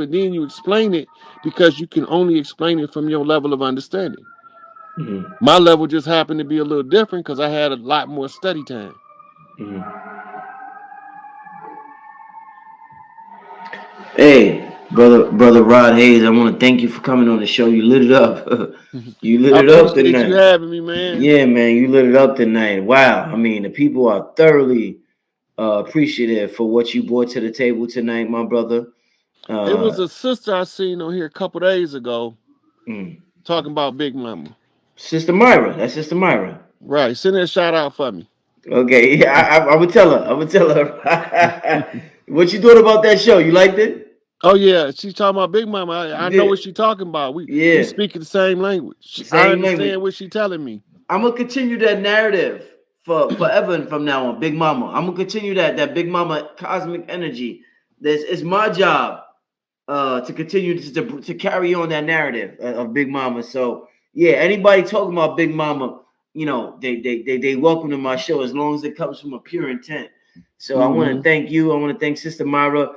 but then you explain it because you can only explain it from your level of understanding. Mm-hmm. My level just happened to be a little different because I had a lot more study time. Mm-hmm. Hey, brother Rod Hayes, I want to thank you for coming on the show. You lit it up. You lit I it up appreciate you tonight. having me, man. Yeah, man, you lit it up tonight. Wow. I mean, the people are thoroughly appreciative for what you brought to the table tonight, my brother. It was Uh, a sister I seen on here a couple days ago mm. talking about Big Mama. Sister Myra, that's Sister Myra. Right, send her a shout out for me. Okay, yeah, I would tell her. I would tell her. What you thought about that show? You liked it? Oh yeah, she's talking about Big Mama. I know Yeah, what she's talking about. We yeah. speak the same language. I Same language. understand what she's telling me. I'm gonna continue that narrative for forever and from now on. Big Mama. I'm gonna continue that Big Mama cosmic energy. This is my job to continue to carry on that narrative of Big Mama. So yeah, anybody talking about Big Mama, you know, they welcome to my show as long as it comes from a pure intent. So I want to Hmm. thank you. I want to thank Sister Myra.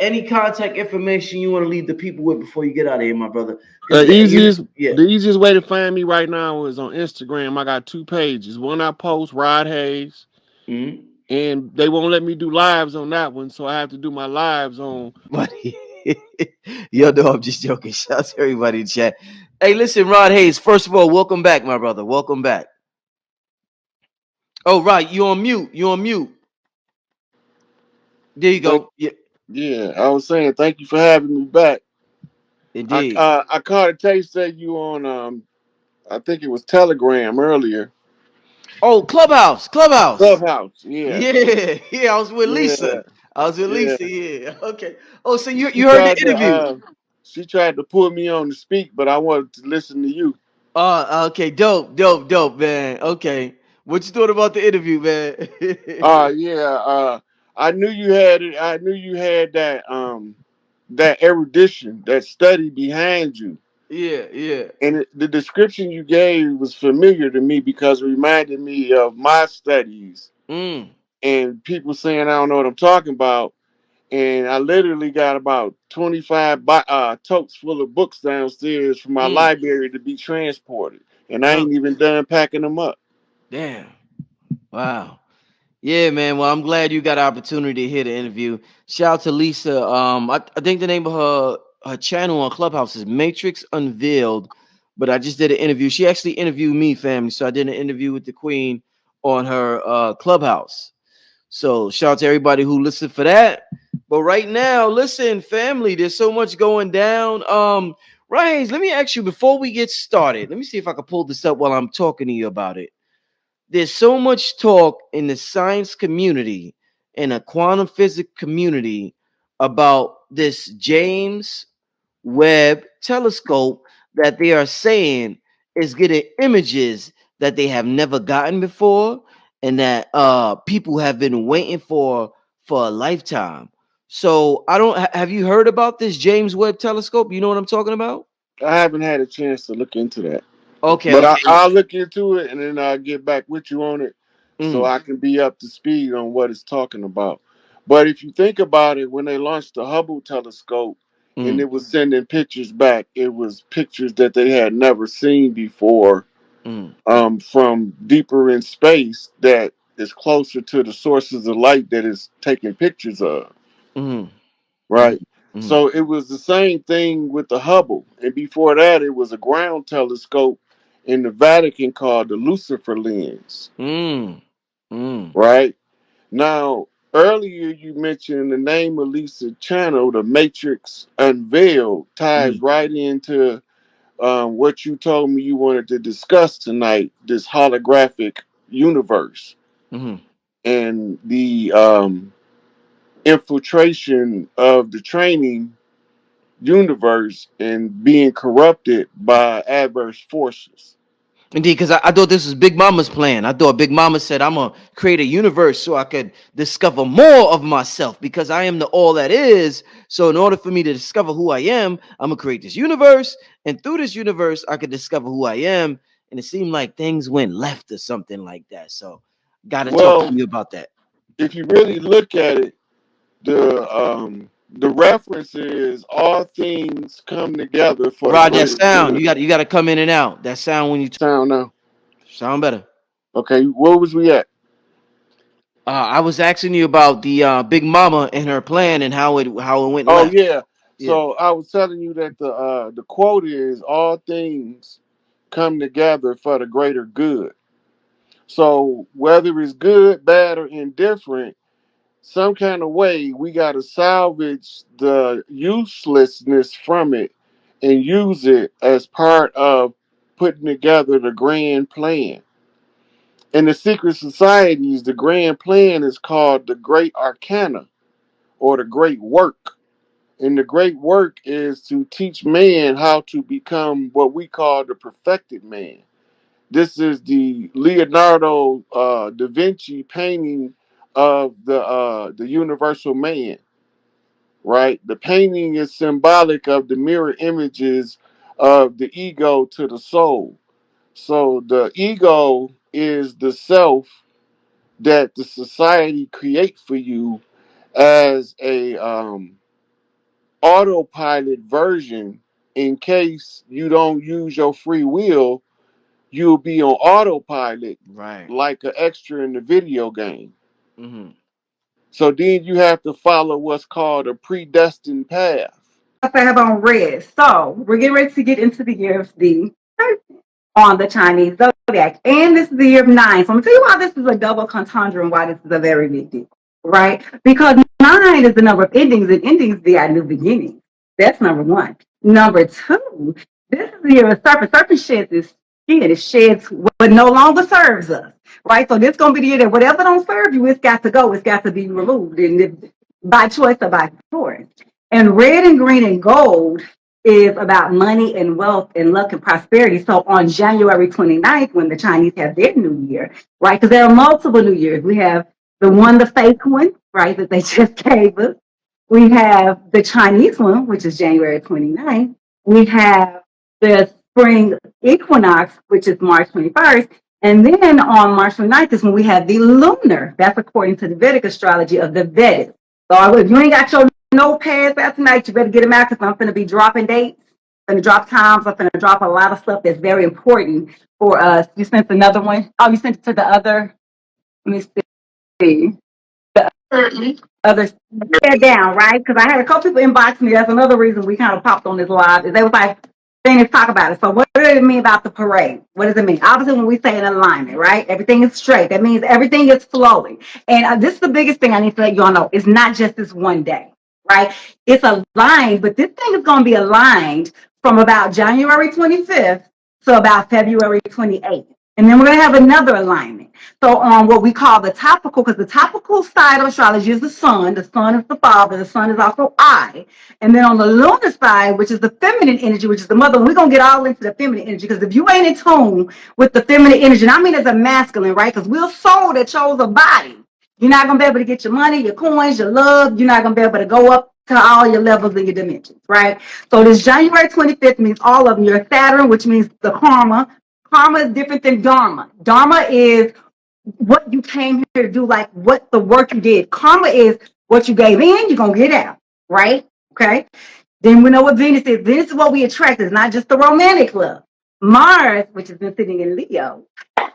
Any contact information you want to leave the people with before you get out of here, my brother? Because you, yeah. The easiest way to find me right now is on Instagram. I got two pages. One I post Rod Hayes, Mhm. and they won't let me do lives on that one, so I have to do my lives on. Buddy. Yo, no, I'm just joking. Shout out to everybody in chat. Hey, listen, Rod Hayes. First of all, welcome back, my brother. Welcome back. Oh, right. You on mute. You on mute. There you Thank, go. Yeah, yeah, I was saying thank you for having me back. indeed. I caught a taste of you on I think it was Telegram earlier. Oh, Clubhouse. Clubhouse. Clubhouse, yeah, Yeah. Yeah. I was with Lisa. yeah, I was with yeah. Lisa. Yeah. Okay. Oh, so you She you heard the tried to interview? she tried to put me on to speak, but I wanted to listen to you. Okay. Dope, man. Okay. What you thought about the interview, man? Yeah, I knew you had it. I knew you had that erudition, that study behind you. Yeah. Yeah. And the description you gave was familiar to me because it reminded me of my studies Mm. and people saying I don't know what I'm talking about. And I literally got about 25 totes full of books downstairs from my Mm. library to be transported. And I Oh, ain't even done packing them up. damn. Wow. Yeah, man. Well, I'm glad you got an opportunity to hear the interview. Shout out to Lisa. I think the name of her channel on Clubhouse is Matrix Unveiled. But I just did an interview. She actually interviewed me, family. So I did an interview with the Queen on her Clubhouse. So shout out to everybody who listened for that. But right now, listen, family, there's so much going down. Ryan, let me ask you before we get started. Let me see if I can pull this up while I'm talking to you about it. There's so much talk in the science community and a quantum physics community about this James Webb telescope that they are saying is getting images that they have never gotten before and that people have been waiting for a lifetime. So I don't have you heard about this James Webb telescope? You know what I'm talking about? I haven't had a chance to look into that. Okay, But okay. I'll look into it and then I'll get back with you on it so Mm, I can be up to speed on what it's talking about. But if you think about it, when they launched the Hubble telescope and mm, it was sending pictures back, it was pictures that they had never seen before mm, from deeper in space that is closer to the sources of light that is taking pictures of, mm, mm, right? mm, So it was the same thing with the Hubble. And before that, it was a ground telescope in the Vatican called the Lucifer lens, mm, mm. right? Now, earlier you mentioned the name of Lisa channel, the Matrix Unveiled, ties Mm, right into what you told me you wanted to discuss tonight, this holographic universe mhm. and the infiltration of the training universe and being corrupted by adverse forces. Indeed, because I thought this was Big Mama's plan. I thought Big Mama said, I'm going to create a universe so I could discover more of myself because I am the all that is. So, in order for me to discover who I am, I'm going to create this universe. And through this universe, I could discover who I am. And it seemed like things went left or something like that. So, got to talk to Well, you about that. if you really look at it, The reference is all things come together for the Rod, that greater sound. good. You got to come in and out. That sound when you Sound now. sound better. Okay, where was we at? I was asking you about the Big Mama and her plan and how it went Oh left. yeah. Yeah. So I was telling you that the quote is all things come together for the greater good. So whether it's good, bad, or indifferent, some kind of way we got to salvage the uselessness from it and use it as part of putting together the grand plan. In the secret societies, the grand plan is called the Great Arcana or the Great Work. And the great work is to teach man how to become what we call the perfected man. This is the Leonardo da Vinci painting of the universal man, right? The painting is symbolic of the mirror images of the ego to the soul. So the ego is the self that the society create for you as a autopilot version. In case you don't use your free will, you'll be on autopilot Right. like an extra in the video game. Hmm. So then you have to follow what's called a predestined path. I have on red. So we're getting ready to get into the year of the on the Chinese zodiac. And this is the year of nine. So I'm gonna tell you why this is a double conundrum, why this is a very big deal, right? Because nine is the number of endings, and endings they are new beginnings. That's number one. Number two, this is the year of serpent. Serpent sheds its skin, it sheds what no longer serves us. Right? So this is gonna be the year that whatever don't serve you, it's got to go, it's got to be removed. And by choice or by force. And red and green and gold is about money and wealth and luck and prosperity. So on January 29th, when the Chinese have their new year, right? Because there are multiple new years. We have the fake one, right, that they just gave us. We have the Chinese one, which is January 29th. We have the spring equinox, which is March 21st. And then on March 29th is when we have the lunar. That's according to the Vedic astrology of the Vedas. So if you ain't got your notepads out tonight, you better get them out because I'm going to be dropping dates. I'm going to drop times. I'm going to drop a lot of stuff that's very important for us. You sent another one. Oh, you sent it to the other. Let me see. Others tear down, right? Because I had a couple people inbox me. That's another reason we kind of popped on this live. Is they was like, they didn't talk about it. So what does it mean about the parade? What does it mean? Obviously, when we say an alignment, right? Everything is straight. That means everything is flowing. And this is the biggest thing I need to let you all know. It's not just this one day, right? It's aligned, but this thing is going to be aligned from about January 25th to about February 28th. And then we're going to have another alignment. So on what we call the topical, because the topical side of astrology is the sun. The sun is the father. The sun is also I. And then on the lunar side, which is the feminine energy, which is the mother, we're going to get all into the feminine energy. Because if you ain't in tune with the feminine energy, and I mean as a masculine, right? Because we're a soul that chose a body. You're not going to be able to get your money, your coins, your love. You're not going to be able to go up to all your levels and your dimensions, right? So this January 25th means all of them. Your Saturn, which means the karma. Karma is different than dharma. Dharma is what you came here to do, like what the work you did. Karma is what you gave in, you're going to get out, right? Okay. Then we know what Venus is. Venus is what we attract. It's not just the romantic love. Mars, which has been sitting in Leo,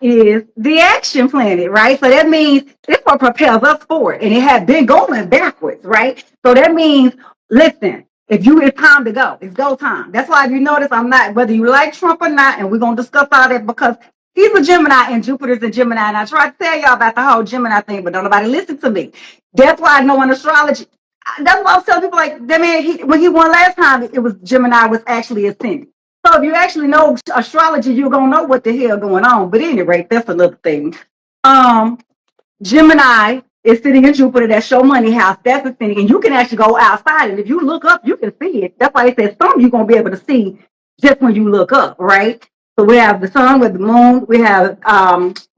is the action planet, right? So that means this what propels us forward. And it had been going backwards, right? So that means, listen, if you it's time to go, it's go time. That's why if you notice, I'm not, whether you like Trump or not, and we're gonna discuss all that because he's a Gemini and Jupiter's a Gemini. And I tried to tell y'all about the whole Gemini thing, but don't nobody listen to me. That's why I know in astrology. That's why I was telling people like that man, when he won last time, it was Gemini was actually ascending. So if you actually know astrology, you're gonna know what the hell going on. But anyway, that's another thing. Um, Gemini is sitting in Jupiter, that's your money house, that's ascending, and you can actually go outside. And if you look up, you can see it. That's why they said some you're gonna be able to see just when you look up, right? So we have the sun with the moon, we have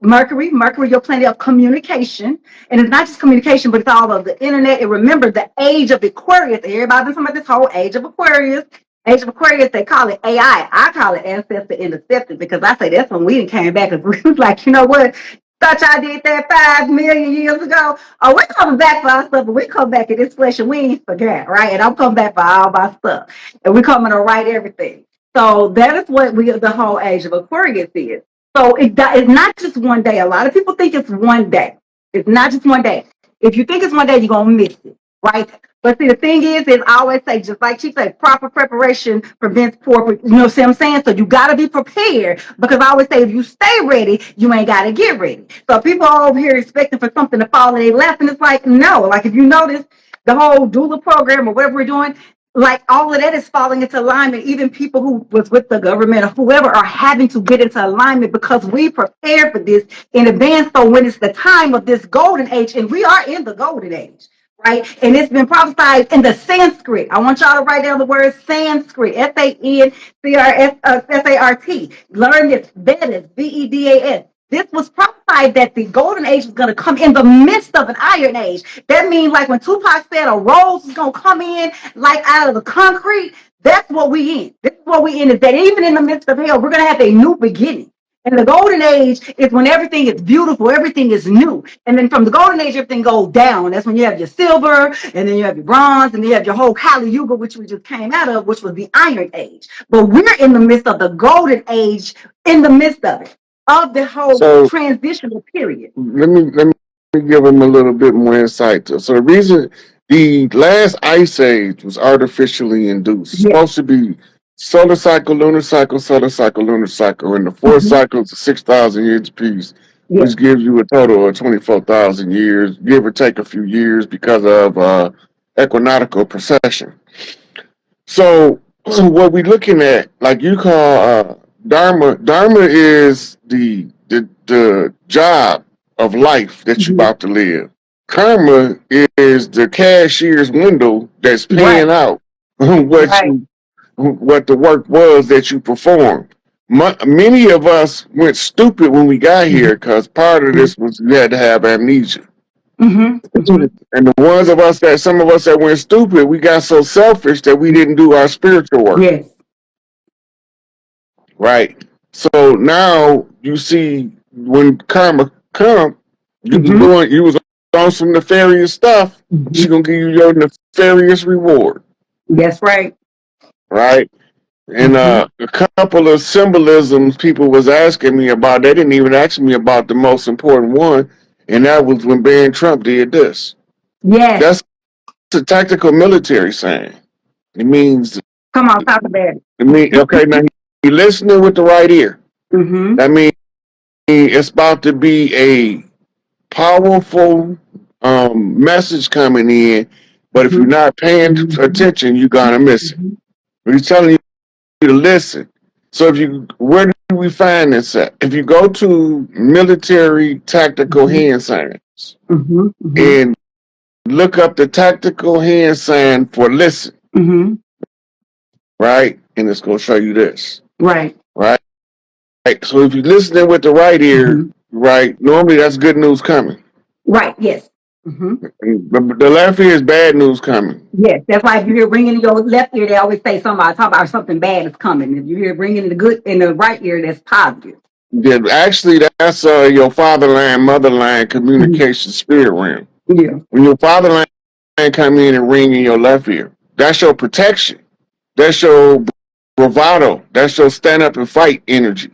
Mercury, your planet of communication. And it's not just communication, but it's all of the internet. And remember the age of Aquarius. Everybody's been talking about this whole age of Aquarius. Age of Aquarius, they call it AI. I call it ancestor intercepted because I say that's when we came back and we was like, you know what? Thought y'all did that 5 million years ago. Oh, we're coming back for our stuff, but we come back in this flesh and we ain't forget, right? And I'm coming back for all my stuff. And we're coming to right everything. So that is what the whole age of Aquarius is. So it's not just one day. A lot of people think it's one day. It's not just one day. If you think it's one day, you're gonna miss it, right? But see, the thing is I always say, just like she said, proper preparation prevents poor, you know what I'm saying? So you got to be prepared, because I always say, if you stay ready, you ain't got to get ready. So people are over here expecting for something to fall in their lap, and it's like, no. Like, if you notice, the whole doula program or whatever we're doing, like, all of that is falling into alignment. Even people who was with the government or whoever are having to get into alignment, because we prepare for this in advance. So when it's the time of this golden age, and we are in the golden age, right? And it's been prophesied in the Sanskrit. I want y'all to write down the word Sanskrit, Sansart. Learn this, Vedas, Vedas. This was prophesied that the golden age was going to come in the midst of an iron age. That means, like when Tupac said a rose is going to come in like out of the concrete, that's what we in. This is what we in, is that even in the midst of hell, we're going to have a new beginning. And the golden age is when everything is beautiful, everything is new. And then from the golden age, everything goes down. That's when you have your silver, and then you have your bronze, and then you have your whole Kali Yuga, which we just came out of, which was the iron age. But we're in the midst of the golden age, in the midst of it, of the whole transitional period. Let me give them a little bit more insight. So the reason the last ice age was artificially induced. It's supposed to be solar cycle, lunar cycle, solar cycle, lunar cycle, and the four cycles of 6,000 years apiece, which gives you a total of 24,000 years, give or take a few years because of equinoctial precession. So what we're looking at, like you call dharma. Dharma is the job of life that you're about to live. Karma is the cashier's window that's paying out what the work was that you performed. Many of us went stupid when we got here, because part of this was you had to have amnesia. And some of us that went stupid, we got so selfish that we didn't do our spiritual work. Yes. Right. So now you see, when karma come, you was on some nefarious stuff. She's gonna give you your nefarious reward. That's right. Right. And a couple of symbolisms people was asking me about. They didn't even ask me about the most important one, and that was when Barron Trump did this. Yes. That's a tactical military saying. It means, come on, talk about it. It means, okay, now you're listening with the right ear. That means it's about to be a powerful message coming in, but if you're not paying attention, you're gonna miss it. He's telling you to listen. So where do we find this at? If you go to military tactical hand signs and look up the tactical hand sign for listen, right? And it's gonna show you this. Right. So if you're listening with the right ear, right, normally that's good news coming. Right, yes. The left ear is bad news coming. Yes, that's why if you hear ringing in your left ear, they always say talk about something bad is coming. If you hear ringing in the right ear, that's positive. Yeah, actually, that's your fatherland, motherland communication spirit realm. Yeah. When your fatherland come in and ring in your left ear, that's your protection. That's your bravado. That's your stand up and fight energy.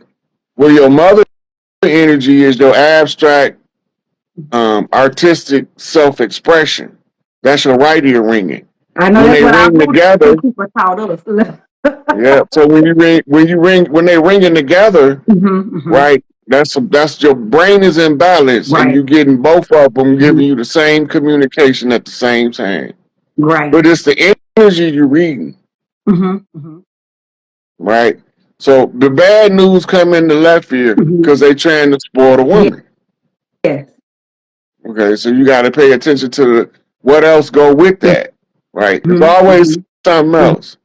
Where your mother energy is your abstract, artistic self-expression. That's your right ear ringing. I know when that's they ring together. People taught us. Yeah. So when they ringing together, right? That's your brain is in balance, and you're getting both of them giving you the same communication at the same time. Right. But it's the energy you're reading. Right. So the bad news come in the left ear because they trying to spoil the woman. Yes. Okay, so you got to pay attention to what else go with that. Right. There's always something else.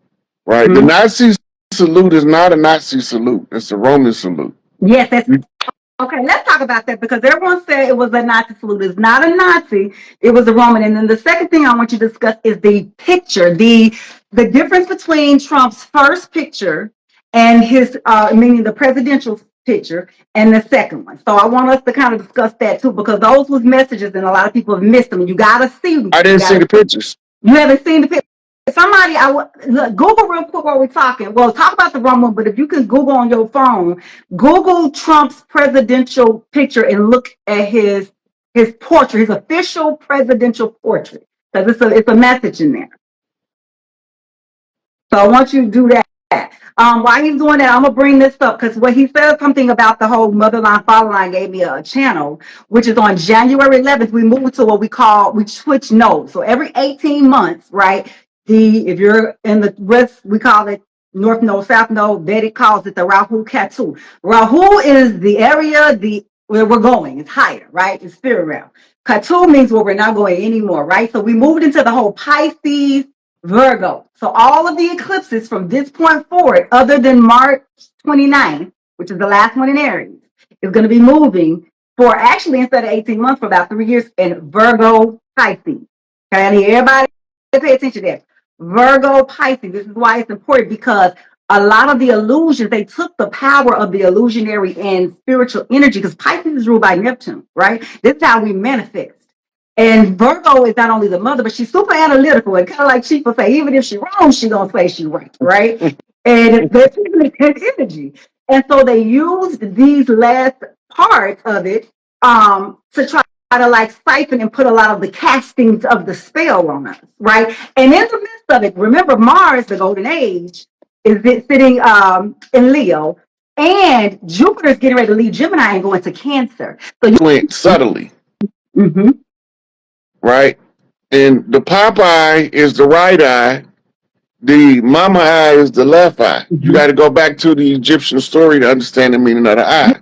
Right. The Nazi salute is not a Nazi salute. It's a Roman salute. Yes, that's okay. Let's talk about that, because everyone said it was a Nazi salute. It's not a Nazi. It was a Roman. And then the second thing I want you to discuss is the picture, the difference between Trump's first picture and his, meaning the presidential picture and the second one. So I want us to kind of discuss that too, because those was messages and a lot of people have missed them. You gotta see them. I didn't see the pictures. You haven't seen the picture. Somebody, look, Google real quick while we're talking. Well, talk about the wrong one, but if you can Google on your phone, Google Trump's presidential picture and look at his portrait, his official presidential portrait, because it's a message in there. So I want you to do that. While he's doing that, I'm gonna bring this up because what he said something about the whole motherline father line gave me a channel, which is on January 11th. We moved to what we switch nodes. So every 18 months, right? If you're in the west, we call it North Node, South Node. Vedic calls it the Rahu Ketu. Rahu is the area where we're going. It's higher, right? It's spirit realm. Ketu means where we're not going anymore, right? So we moved into the whole Pisces, Virgo. So all of the eclipses from this point forward, other than March 29th, which is the last one in Aries, is going to be moving for actually instead of 18 months for about 3 years in Virgo Pisces. Okay, I need everybody to pay attention to that. Virgo Pisces. This is why it's important because a lot of the illusions, they took the power of the illusionary and spiritual energy because Pisces is ruled by Neptune, right? This is how we manifest. And Virgo is not only the mother, but she's super analytical and kind of like Chief will say, even if she's wrong, she's gonna say she's right? And that's energy. And so they used these last parts of it to try to like siphon and put a lot of the castings of the spell on us, right? And in the midst of it, remember Mars, the golden age, is sitting in Leo, and Jupiter's getting ready to leave Gemini and go into Cancer. So you went subtly. Mm-hmm. Right? And the pop eye is the right eye. The mama eye is the left eye. Mm-hmm. You got to go back to the Egyptian story to understand the meaning of the eye.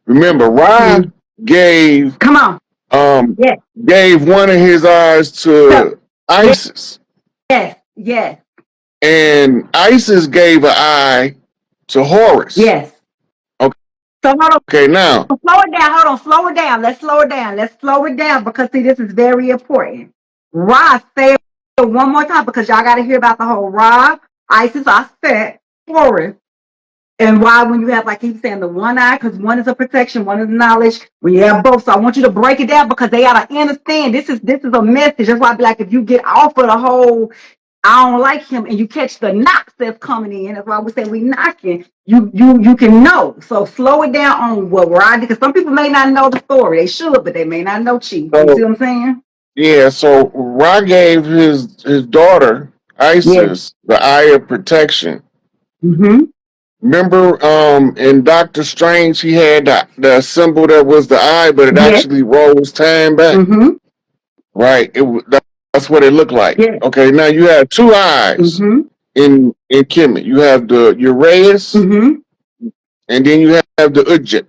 Remember, Ra gave gave one of his eyes to Isis. Yes. And Isis gave an eye to Horus. Yes. Okay. So hold on. Okay, now. Slow it down. Hold on. Slow it down. Let's slow it down because see, this is very important. Ra, say it one more time because y'all got to hear about the whole Ra, Isis, Aset, Horus. And why when you have, like he's saying, the one eye, because one is a protection, one is knowledge. When you have both, so I want you to break it down because they gotta understand. This is a message. That's why I be like, if you get off of the whole, I don't like him, and you catch the knocks that's coming in. That's why we say we knocking. You can know. So slow it down on what we're on because some people may not know the story. They should, but they may not know Chief. You see what I'm saying? Yeah. So Ra gave his daughter Isis the eye of protection. Mm-hmm. Remember, in Doctor Strange, he had the symbol that was the eye, but it actually rolls time back. Mm-hmm. Right? That's what it looked like. Yes. Okay, now you have two eyes in Kemet. You have the Uraeus, and then you have the Ujjit.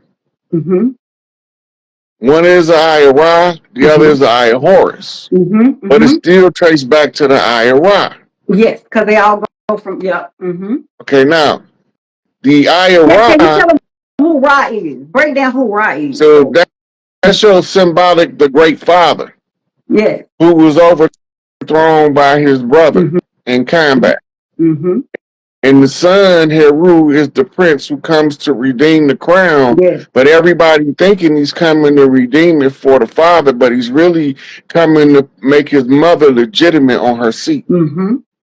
One is the eye of Ra, the other is the eye of Horus. But it still traced back to the eye of Ra. Yes, because they all go from, Okay, now, the eye of Ra. Can you tell them who Ra is? Break down who Ra is. So that shows symbolic the great father. Yes. Who was overthrown by his brother in combat. And the son, Heru, is the prince who comes to redeem the crown. Yes. But everybody thinking he's coming to redeem it for the father, but he's really coming to make his mother legitimate on her seat.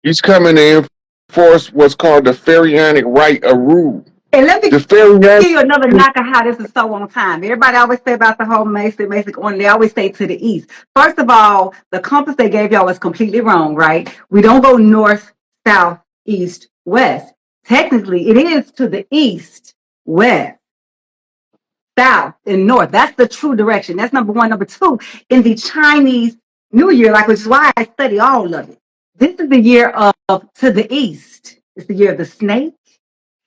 He's coming to enforce what's called the pharaonic right of rule. And let me give you another knock of how this is so on time. Everybody always say about the whole Masonic on. They always say to the east. First of all, the compass they gave y'all was completely wrong, right? We don't go north, south, east, west. Technically, it is to the east, west, south, and north. That's the true direction. That's number one. Number two, in the Chinese New Year, which is why I study all of it. This is the year of to the east. It's the year of the snake.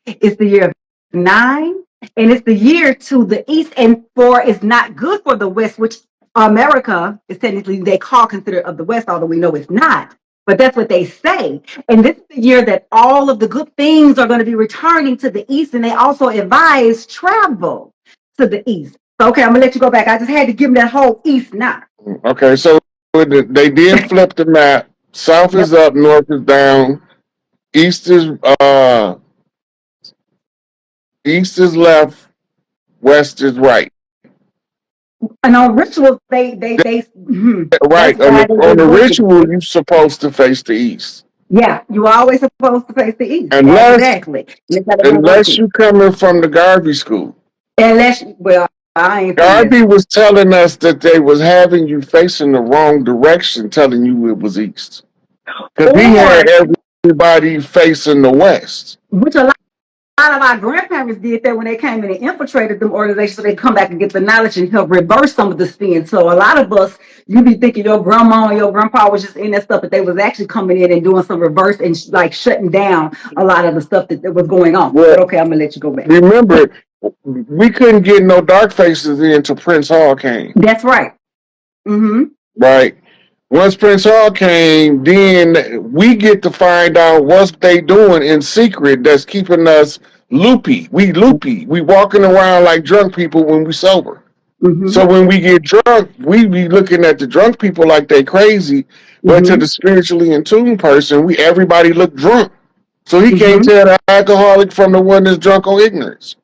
It's the year of 9, and it's the year to the east, and 4 is not good for the west, which America is technically they call considered of the west, although we know it's not. But that's what they say. And this is the year that all of the good things are going to be returning to the east, and they also advise travel to the east. So, okay, I'm going to let you go back. I just had to give them that whole east knock. Okay, so they did flip the map. South is up, north is down. East is left, West is right. And on rituals, Right. that's why On they the work it. ritual, you're supposed to face the east. Yeah, you always supposed to face the east. Unless Exactly. That's how they work unless it. you coming from the Garvey school. Well, I ain't from there. Garvey was telling us that they was having you facing the wrong direction, telling you it was east. Because he had Or everybody facing the west. which a lot of our grandparents did that when they came in and infiltrated them organizations, so they come back and get the knowledge and help reverse some of the spin. So a lot of us, you be thinking your grandma and your grandpa was just in that stuff, but they was actually coming in and doing some reverse and like shutting down a lot of the stuff that was going on. Well, But okay, I'm gonna let you go back. remember, we couldn't get no dark faces in until Prince Hall came. That's right. Mm-hmm. Right. Once Prince Hall came, then we get to find out what they doing in secret that's keeping us loopy. We loopy. We walking around like drunk people when we sober. Mm-hmm. So when we get drunk, we be looking at the drunk people like they crazy. But to the spiritually in tune person, everybody look drunk. So he can't tell the alcoholic from the one that's drunk on ignorance.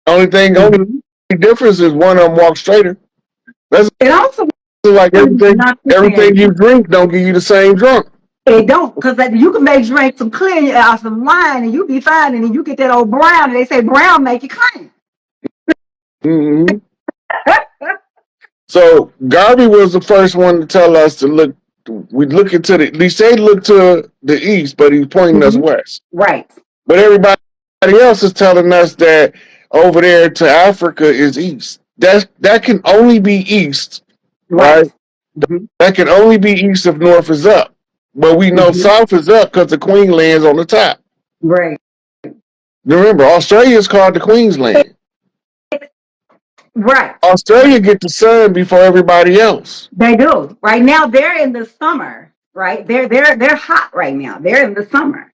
Only difference is one of them walk straighter. That's It also like not everything you drink don't give you the same drunk. It don't, because you can make drink some clear some wine and you be fine, and then you get that old brown, and they say brown make you clean. Mm-hmm. So Garvey was the first one to tell us to look. We look into they say look to the east, but he's pointing us west. Right. But everybody else is telling us that over there to Africa is east. That can only be east, right? That can only be east if north is up. But we know south is up because the Queen lands on the top. Right. Remember, Australia is called the Queen's Land. Right. Australia get the sun before everybody else. They do. Right now they're in the summer. Right. They're hot right now. They're in the summer.